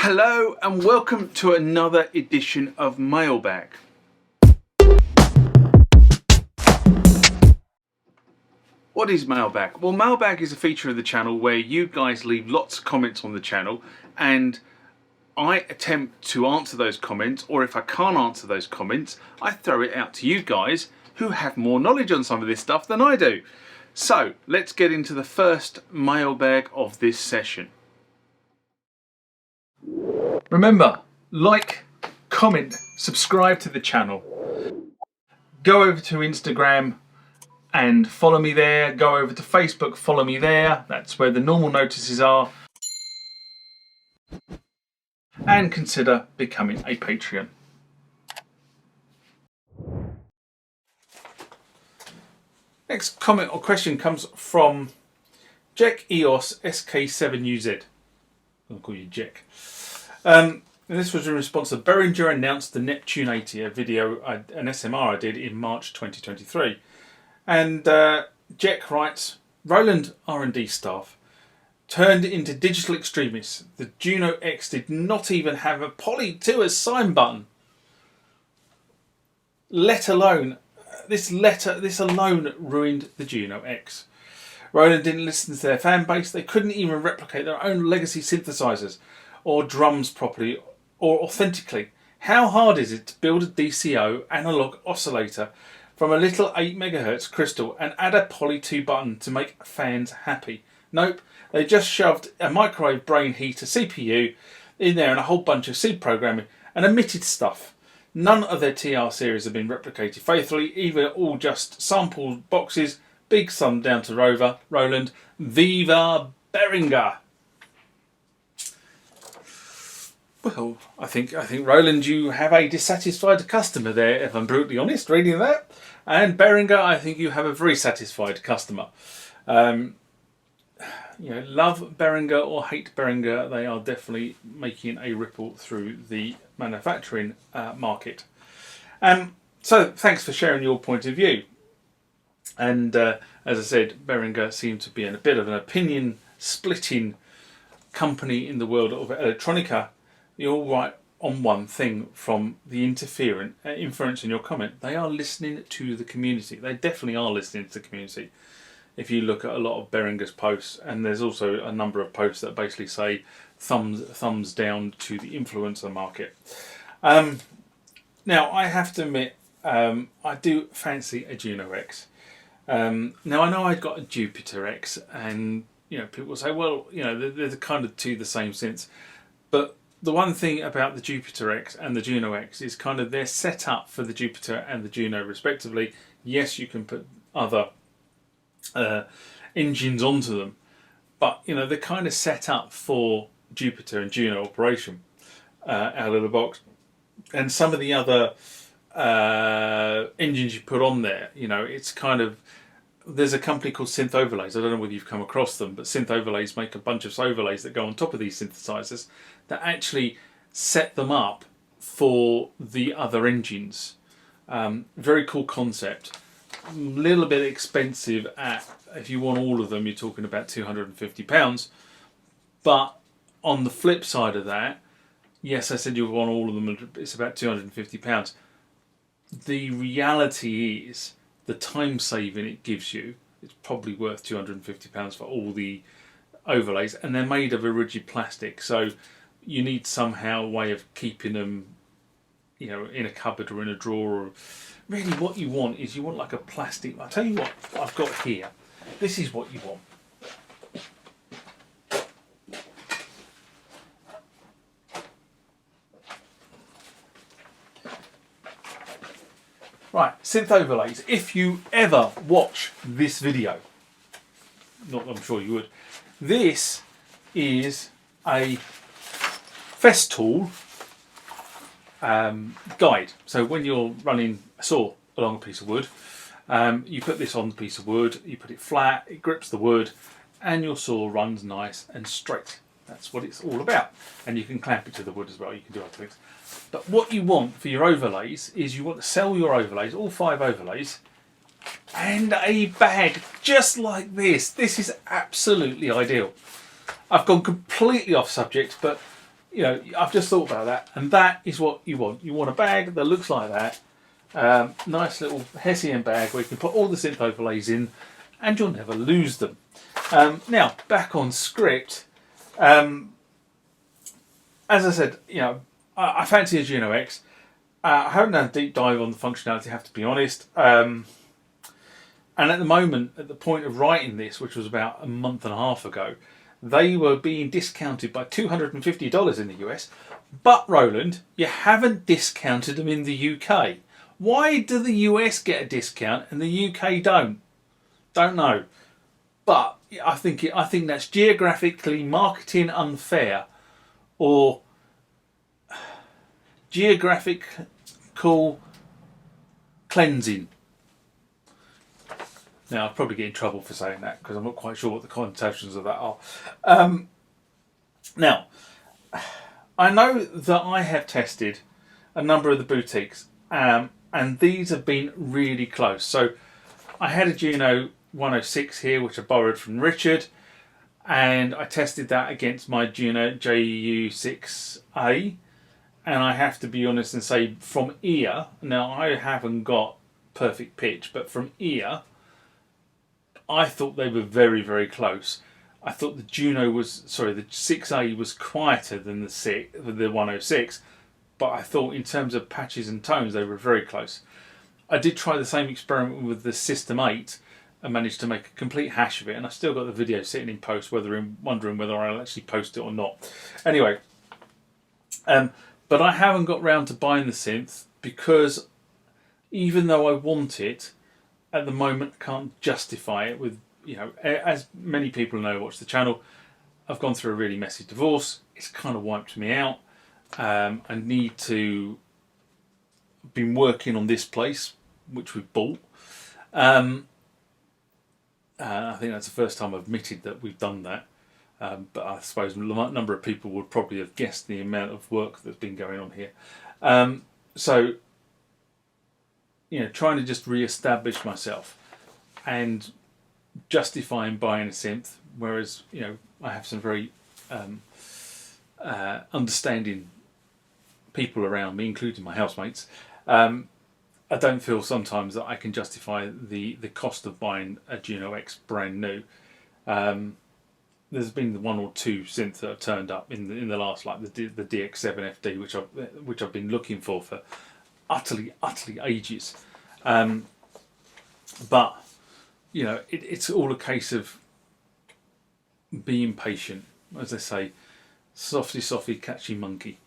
Hello and welcome to another edition of Mailbag. What is Mailbag? Well, Mailbag is a feature of the channel where you guys leave lots of comments on the channel and I attempt to answer those comments, or if I can't answer those comments, I throw it out to you guys who have more knowledge on some of this stuff than I do. So let's get into the first mailbag of this session. Remember, like, comment, subscribe to the channel. Go over to Instagram and follow me there. Go over to Facebook, follow me there. That's where the normal notices are. And consider becoming a Patreon. Next comment or question comes from Jack EOS SK7UZ. I'll call you Jack. And this was in response to Behringer announced the Neptune 80, a video, an SMR I did in March 2023. And Jack writes, Roland R&D staff turned into digital extremists. The Juno-X did not even have a Poly 2 as sign button. Let alone, this alone ruined the Juno-X. Roland didn't listen to their fan base. They couldn't even replicate their own legacy synthesizers or drums properly or authentically. How hard is it to build a DCO analog oscillator from a little 8 MHz crystal and add a Poly 2 button to make fans happy? Nope, they just shoved a microwave brain heater CPU in there and a whole bunch of C programming and omitted stuff. None of their TR series have been replicated faithfully, either all just sampled boxes. Big thumb down to Roland. Viva Behringer! Well, I think Roland, you have a dissatisfied customer there, if I'm brutally honest, reading that. And Behringer, I think you have a very satisfied customer. Love Behringer or hate Behringer, they are definitely making a ripple through the manufacturing market. So thanks for sharing your point of view. And as I said, Behringer seems to be in a bit of an opinion-splitting company in the world of electronica. You're all right on one thing from the inference in your comment. They are listening to the community. They definitely are listening to the community. If you look at a lot of Behringer's posts, and there's also a number of posts that basically say thumbs down to the influencer market. Now, I have to admit, I do fancy a Juno-X. Now, I know I've got a Jupiter X, and people say, well, they're kind of two the same synths. But the one thing about the Jupiter X and the Juno-X is kind of they're set up for the Jupiter and the Juno respectively. Yes, you can put other engines onto them, but they're kind of set up for Jupiter and Juno operation out of the box. And some of the other engines you put on there, it's kind of, there's a company called Synth Overlays. I don't know whether you've come across them, but Synth Overlays make a bunch of overlays that go on top of these synthesizers that actually set them up for the other engines. Very cool concept. A little bit expensive if you want all of them, you're talking about £250. But on the flip side of that, yes, I said you want all of them, it's about £250. The reality is, the time saving it gives you, it's probably worth £250 for all the overlays, and they're made of a rigid plastic, so you need somehow a way of keeping them, in a cupboard or in a drawer. Or really, what you want is like a plastic. I'll tell you what I've got here. This is what you want. Right, Synth Overlays. If you ever watch this video, not that I'm sure you would, this is a Festool guide. So when you're running a saw along a piece of wood, you put this on the piece of wood, you put it flat, it grips the wood, and your saw runs nice and straight. That's what it's all about. And you can clamp it to the wood as well, you can do other things. But what you want for your overlays is you want to sell your overlays, all 5 overlays, and a bag just like this. This is absolutely ideal. I've gone completely off subject, but you know, I've just thought about that, and that is what you want. You want a bag that looks like that. Nice little Hessian bag where you can put all the synth overlays in, and you'll never lose them. Now, back on script. As I said, you know, I fancy a Juno-X. I haven't done a deep dive on the functionality, I have to be honest. And at the moment, at the point of writing this, which was about a month and a half ago, they were being discounted by $250 in the US. But, Roland, you haven't discounted them in the UK. Why do the US get a discount and the UK don't? Don't know. But I think that's geographically marketing unfair, or geographical cleansing. Now, I'll probably get in trouble for saying that because I'm not quite sure what the connotations of that are. Now, I know that I have tested a number of the boutiques, and these have been really close. So I had a Juno 106 here, which I borrowed from Richard, and I tested that against my Juno JU6A, and I have to be honest and say, from ear, now I haven't got perfect pitch, but from ear, I thought they were very, very close. I thought the the 6A was quieter than the 106, but I thought in terms of patches and tones, they were very close. I did try the same experiment with the System 8 and managed to make a complete hash of it, and I still got the video sitting in post, wondering whether I'll actually post it or not. Anyway, but I haven't got round to buying the synth because even though I want it, at the moment I can't justify it with, you know, as many people know who watch the channel, I've gone through a really messy divorce. It's kind of wiped me out. I need to been working on this place, which we've bought. I think that's the first time I've admitted that we've done that. But I suppose a number of people would probably have guessed the amount of work that's been going on here. So, you know, trying to just re-establish myself and justifying buying a synth, whereas, you know, I have some very understanding people around me, including my housemates. I don't feel sometimes that I can justify the cost of buying a Juno-X brand new. There's been one or two synths that have turned up in the last, like the DX7 FD, which I've been looking for utterly ages. But you know, it's all a case of being patient, as they say, softly, catchy monkey.